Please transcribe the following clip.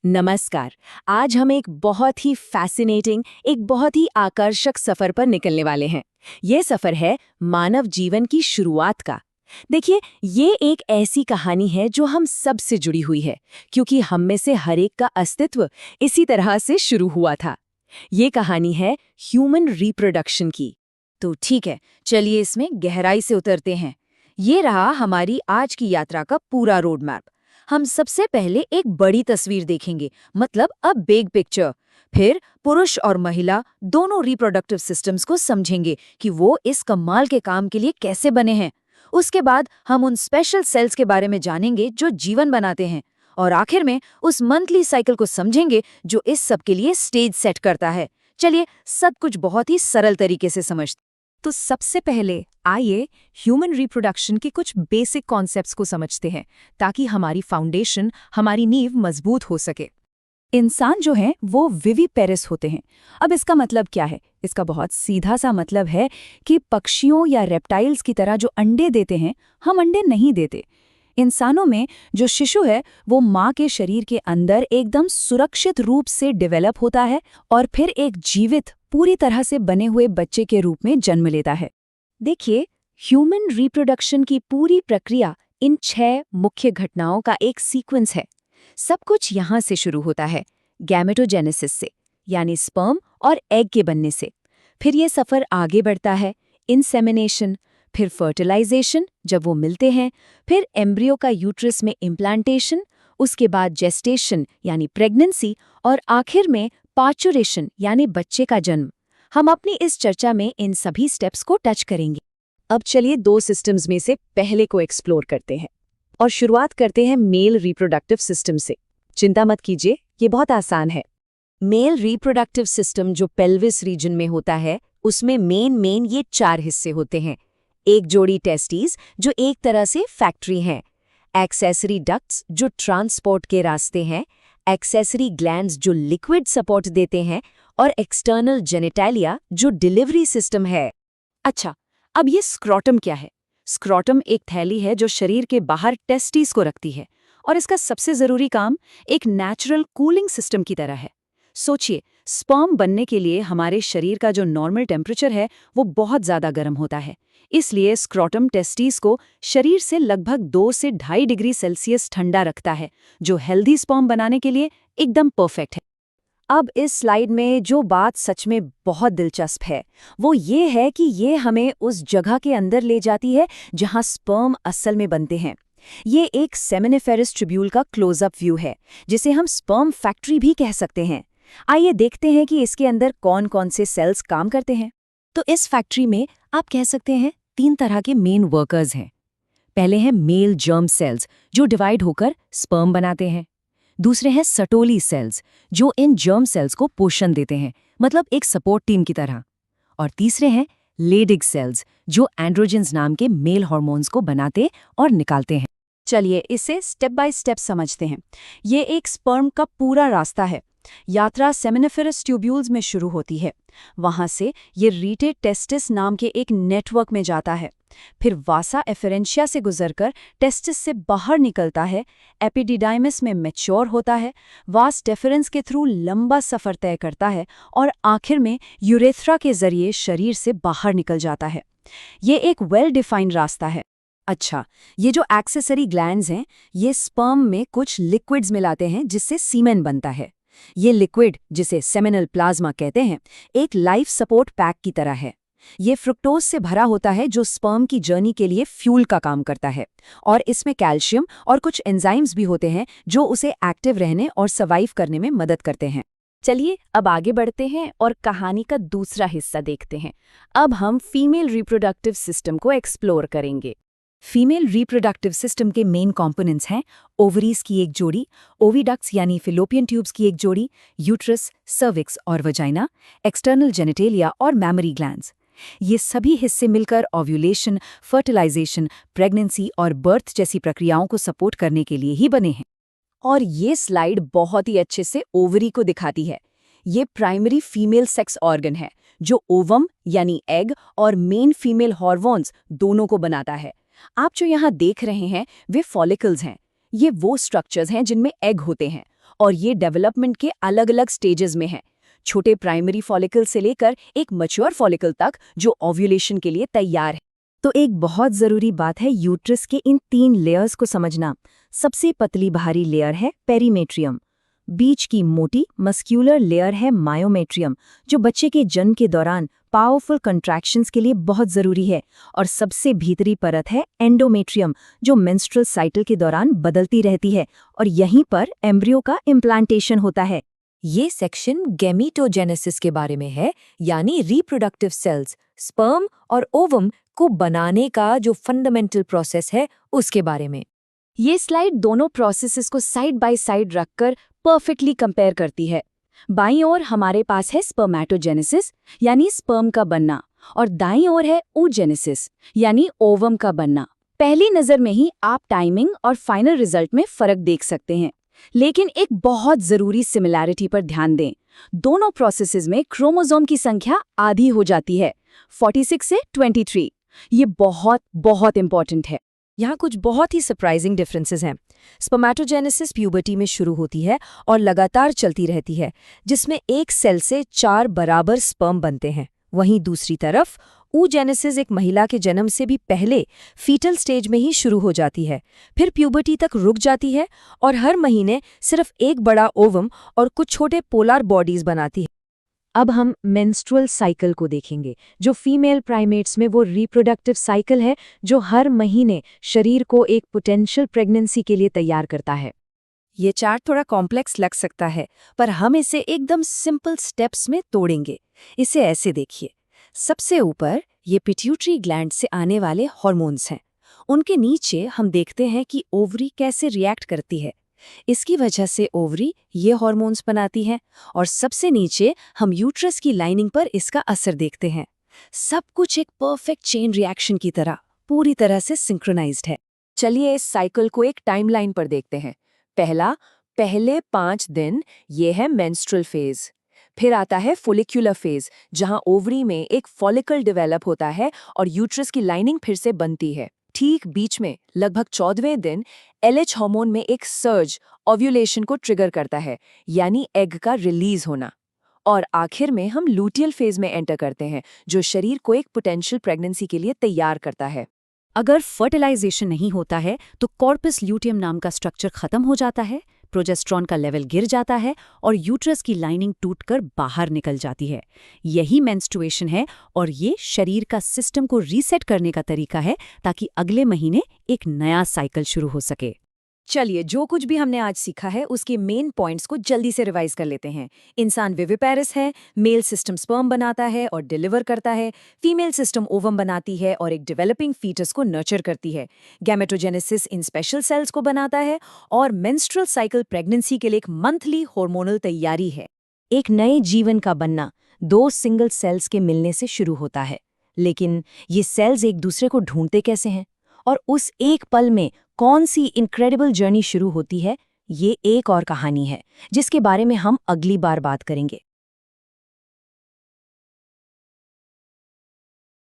नमस्कार। आज हम एक बहुत ही फैसिनेटिंग, एक बहुत ही आकर्षक सफर पर निकलने वाले हैं। ये सफर है मानव जीवन की शुरुआत का। देखिए, ये एक ऐसी कहानी है जो हम सब से जुड़ी हुई है, क्योंकि हम में से हर एक का अस्तित्व इसी तरह से शुरू हुआ था। ये कहानी है ह्यूमन रिप्रोडक्शन की। तो ठीक है, चलिए इसमें गहराई से उतरते हैं। ये रहा हमारी आज की यात्रा का पूरा रोड मैप। हम सबसे पहले एक बड़ी तस्वीर देखेंगे, मतलब अ बिग पिक्चर। फिर पुरुष और महिला दोनों रिप्रोडक्टिव सिस्टम्स को समझेंगे कि वो इस कमाल के काम के लिए कैसे बने हैं। उसके बाद हम उन स्पेशल सेल्स के बारे में जानेंगे जो जीवन बनाते हैं। और आखिर में उस मंथली साइकिल को समझेंगे जो इस सब के लिए स्टेज सेट करता है। चलिए सब कुछ बहुत ही सरल तरीके से समझते। तो सबसे पहले आइए ह्यूमन रिप्रोडक्शन के कुछ बेसिक कॉन्सेप्ट्स को समझते हैं, ताकि हमारी फाउंडेशन, हमारी नींव मजबूत हो सके। इंसान जो हैं वो विविपेरस होते हैं। अब इसका मतलब क्या है? इसका बहुत सीधा सा मतलब है कि पक्षियों या रेप्टाइल्स की तरह जो अंडे देते हैं, हम अंडे नहीं देते। इंसानों में जो शिशु है वो माँ के शरीर के अंदर एकदम सुरक्षित रूप से डेवलप होता है और फिर एक जीवित, पूरी तरह से बने हुए बच्चे के रूप में जन्म लेता है। देखिए, ह्यूमन रिप्रोडक्शन की पूरी प्रक्रिया इन 6 मुख्य घटनाओं का एक सीक्वेंस है। सब कुछ यहाँ से शुरू होता है, गैमेटोजेनेसिस से, यानी स्पर्म और एग के बनने से। फिर ये सफ़र आगे बढ़ता है, इंसेमिनेशन, फिर फर्टिलाइजेशन जब वो मिलते हैं, फिर एम्ब्रियो का यूट्रस में इम्प्लांटेशन, उसके बाद जेस्टेशन यानी प्रेगनेंसी, और आखिर में पार्चुरेशन यानी बच्चे का जन्म। हम अपनी इस चर्चा में इन सभी स्टेप्स को टच करेंगे। अब चलिए 2 सिस्टम्स में से पहले को एक्सप्लोर करते हैं और शुरुआत करते हैं मेल रिप्रोडक्टिव सिस्टम से। चिंता मत कीजिए, ये बहुत आसान है। मेल रिप्रोडक्टिव सिस्टम जो पेल्विस रीजन में होता है, उसमें मेन ये 4 हिस्से होते हैं। एक जोड़ी टेस्टिस जो एक तरह से फैक्ट्री हैं, एक्सेसरी डक्ट्स जो ट्रांसपोर्ट के रास्ते हैं, एक्सेसरी ग्लैंड्स जो लिक्विड सपोर्ट देते हैं, और एक्सटर्नल जेनिटालिया जो डिलीवरी सिस्टम है। अच्छा, अब ये स्क्रोटम क्या है? स्क्रोटम एक थैली है जो शरीर के बाहर टेस्टिस को रखती है, और इसका सबसे जरूरी काम एक नेचुरल कूलिंग सिस्टम की तरह है। सोचिए, स्पर्म बनने के लिए हमारे शरीर का जो नॉर्मल टेम्परेचर है वो बहुत ज़्यादा गर्म होता है। इसलिए स्क्रोटम टेस्टिस को शरीर से लगभग 2 से 2.5 डिग्री सेल्सियस ठंडा रखता है, जो हेल्दी स्पर्म बनाने के लिए एकदम परफेक्ट है। अब इस स्लाइड में जो बात सच में बहुत दिलचस्प है, वो ये है कि ये हमें उस जगह के अंदर ले जाती है जहाँ स्पर्म असल में बनते हैं। ये एक सेमिनिफेरस ट्यूब्यूल का क्लोजअप व्यू है, जिसे हम स्पर्म फैक्ट्री भी कह सकते हैं। आइए देखते हैं कि इसके अंदर कौन-कौन से सेल्स काम करते हैं। तो इस फैक्ट्री में आप कह सकते हैं 3 तरह के मेन वर्कर्स हैं। पहले हैं मेल जर्म सेल्स जो डिवाइड होकर स्पर्म बनाते हैं। दूसरे हैं सटोली सेल्स जो इन जर्म सेल्स को पोषण देते हैं, मतलब एक सपोर्ट टीम की तरह। और तीसरे हैं लेडिग सेल्स जो एंड्रोजेंस नाम के मेल हार्मोन्स को बनाते और निकालते हैं। चलिए इसे स्टेप बाय स्टेप समझते हैं। ये एक स्पर्म का पूरा रास्ता है। यात्रा सेमिनिफेरस ट्यूब्यूल्स में शुरू होती है। वहां से ये रीटेड टेस्टिस नाम के एक नेटवर्क में जाता है। फिर वासा एफरेंशिया से गुजरकर टेस्टिस से बाहर निकलता है, एपिडिडाइमिस में मैच्योर होता है, वास डेफरेंस के थ्रू लंबा सफर तय करता है और आखिर में यूरेथ्रा के जरिए शरीर से बाहर निकल जाता है। ये एक वेल डिफाइंड रास्ता है। अच्छा, ये जो एक्सेसरी ग्लैंड्स हैं, ये स्पर्म में कुछ लिक्विड्स मिलाते हैं जिससे सीमेन बनता है। ये लिक्विड, जिसे सेमिनल प्लाज्मा कहते हैं, एक लाइफ सपोर्ट पैक की तरह है। ये फ्रुक्टोज से भरा होता है जो स्पर्म की जर्नी के लिए फ्यूल का काम करता है, और इसमें कैल्शियम और कुछ एंजाइम्स भी होते हैं जो उसे एक्टिव रहने और सर्वाइव करने में मदद करते हैं। चलिए अब आगे बढ़ते हैं और कहानी का दूसरा हिस्सा देखते हैं। अब हम फीमेल रिप्रोडक्टिव सिस्टम को एक्सप्लोर करेंगे। फीमेल रिप्रोडक्टिव सिस्टम के मेन कंपोनेंट्स हैं ओवरीज की एक जोड़ी, ओविडक्ट्स यानी फिलोपियन ट्यूब्स की एक जोड़ी, यूट्रस, सर्विक्स और वजाइना, एक्सटर्नल जेनिटेलिया और मैमरी ग्लैंड्स। ये सभी हिस्से मिलकर ओव्यूलेशन, फर्टिलाइजेशन, प्रेगनेंसी और बर्थ जैसी प्रक्रियाओं को सपोर्ट करने के लिए ही बने हैं। और ये स्लाइड बहुत ही अच्छे से ओवरी को दिखाती है। ये प्राइमरी फीमेल सेक्स ऑर्गन है जो ओवम यानी एग और मेन फीमेल हॉर्मोन्स दोनों को बनाता है। आप जो यहाँ देख रहे हैं वे फॉलिकल्स हैं। ये वो स्ट्रक्चर्स हैं जिनमें एग होते हैं और ये डेवलपमेंट के अलग अलग स्टेजेस में हैं, छोटे प्राइमरी फॉलिकल से लेकर एक मैच्योर फॉलिकल तक जो ओव्यूलेशन के लिए तैयार है। तो एक बहुत जरूरी बात है यूट्रस के इन 3 लेयर्स को समझना। सबसे पतली बाहरी लेयर है पेरीमेट्रियम, बीच की मोटी मस्क्यूलर लेयर है मायोमेट्रियम, जो बच्चे के जन्म के दौरान पावरफुल कंट्रैक्शंस के लिए बहुत जरूरी है, और सबसे भीतरी परत है एंडोमेट्रियम, जो मेंस्ट्रुअल साइकिल के दौरान बदलती रहती है, और यहीं पर एम्ब्रियो का इम्प्लांटेशन होता है। ये सेक्शन गैमीटोजेनेसिस के बारे में है, यानी रिप्रोडक्टिव सेल्स, स्पर्म और ओवम को बनाने का जो फंडामेंटल प्रोसेस है उसके बारे में। ये स्लाइड दोनों प्रोसेसेस को साइड बाय साइड रखकर परफेक्टली कंपेयर करती है। बाईं ओर हमारे पास है स्पर्मेटोजेनेसिस यानी स्पर्म का बनना, और दाईं ओर है oogenesis यानी ओवम का बनना। पहली नजर में ही आप टाइमिंग और फाइनल रिजल्ट में फर्क देख सकते हैं, लेकिन एक बहुत जरूरी सिमिलैरिटी पर ध्यान दें। दोनों प्रोसेसेस में क्रोमोसोम की संख्या आधी हो जाती है, 46 से 23। ये बहुत बहुत इंपॉर्टेंट है। यहाँ कुछ बहुत ही सरप्राइजिंग डिफरेंसेस हैं। स्पर्मेटोजेनेसिस प्यूबर्टी में शुरू होती है और लगातार चलती रहती है, जिसमें एक सेल से 4 बराबर स्पर्म बनते हैं। वहीं दूसरी तरफ oogenesis एक महिला के जन्म से भी पहले फीटल स्टेज में ही शुरू हो जाती है, फिर प्यूबर्टी तक रुक जाती है और हर महीने सिर्फ एक बड़ा ओवम और कुछ छोटे पोलर बॉडीज बनाती है। अब हम मेंस्ट्रुअल साइकिल को देखेंगे, जो फीमेल प्राइमेट्स में वो रिप्रोडक्टिव साइकिल है जो हर महीने शरीर को एक पोटेंशियल प्रेगनेंसी के लिए तैयार करता है। ये चार्ट थोड़ा कॉम्प्लेक्स लग सकता है, पर हम इसे एकदम सिंपल स्टेप्स में तोड़ेंगे। इसे ऐसे देखिए, सबसे ऊपर ये पिट्यूटरी ग्लैंड से आने वाले हार्मोन्स हैं। उनके नीचे हम देखते हैं कि ओवरी कैसे रिएक्ट करती है। इसकी वजह से ओवरी ये हार्मोन्स बनाती है, और सबसे नीचे हम यूट्रस की लाइनिंग पर इसका असर देखते हैं। सब कुछ एक परफेक्ट चेन रिएक्शन की तरह पूरी तरह से सिंक्रोनाइज्ड है। चलिए इस साइकिल को एक टाइमलाइन पर देखते हैं। पहले 5 दिन ये है मेंस्ट्रुअल फेज, फिर आता है फोलिकुलर फेज, जहां ओवरी में एक फॉलिकल डेवलप होता है और यूट्रस की लाइनिंग फिर से बनती है। ठीक बीच में लगभग 14वें दिन LH हार्मोन में एक सर्ज ओव्यूलेशन को ट्रिगर करता है, यानी एग का रिलीज होना। और आखिर में हम लूटियल फेज में एंटर करते हैं, जो शरीर को एक पोटेंशियल प्रेगनेंसी के लिए तैयार करता है। अगर फर्टिलाइजेशन नहीं होता है तो कॉर्पस ल्यूटियम नाम का स्ट्रक्चर खत्म हो जाता है, प्रोजेस्ट्रॉन का लेवल गिर जाता है और यूट्रस की लाइनिंग टूटकर बाहर निकल जाती है। यही मेंस्ट्रुएशन है, और ये शरीर का सिस्टम को रीसेट करने का तरीका है ताकि अगले महीने एक नया साइकिल शुरू हो सके। चलिए, जो कुछ भी हमने आज सीखा है उसके मेन पॉइंट्स को जल्दी से रिवाइज कर लेते हैं। इंसान विविपेरस है, मेल सिस्टम स्पर्म बनाता है और डिलीवर करता है, फीमेल सिस्टम ओवम बनाती है और एक डेवलपिंग फीटस को नर्चर करती है, गैमेटोजेनेसिस इन स्पेशल सेल्स को बनाता है, और मेंस्ट्रुअल साइकिल प्रेगनेंसी के लिए एक मंथली हार्मोनल तैयारी है। एक नए जीवन का बनना 2 सिंगल सेल्स के मिलने से शुरू होता है, लेकिन ये सेल्स एक दूसरे को ढूंढते कैसे हैं, और उस एक पल में कौन सी इनक्रेडिबल जर्नी शुरू होती है, ये एक और कहानी है जिसके बारे में हम अगली बार बात करेंगे।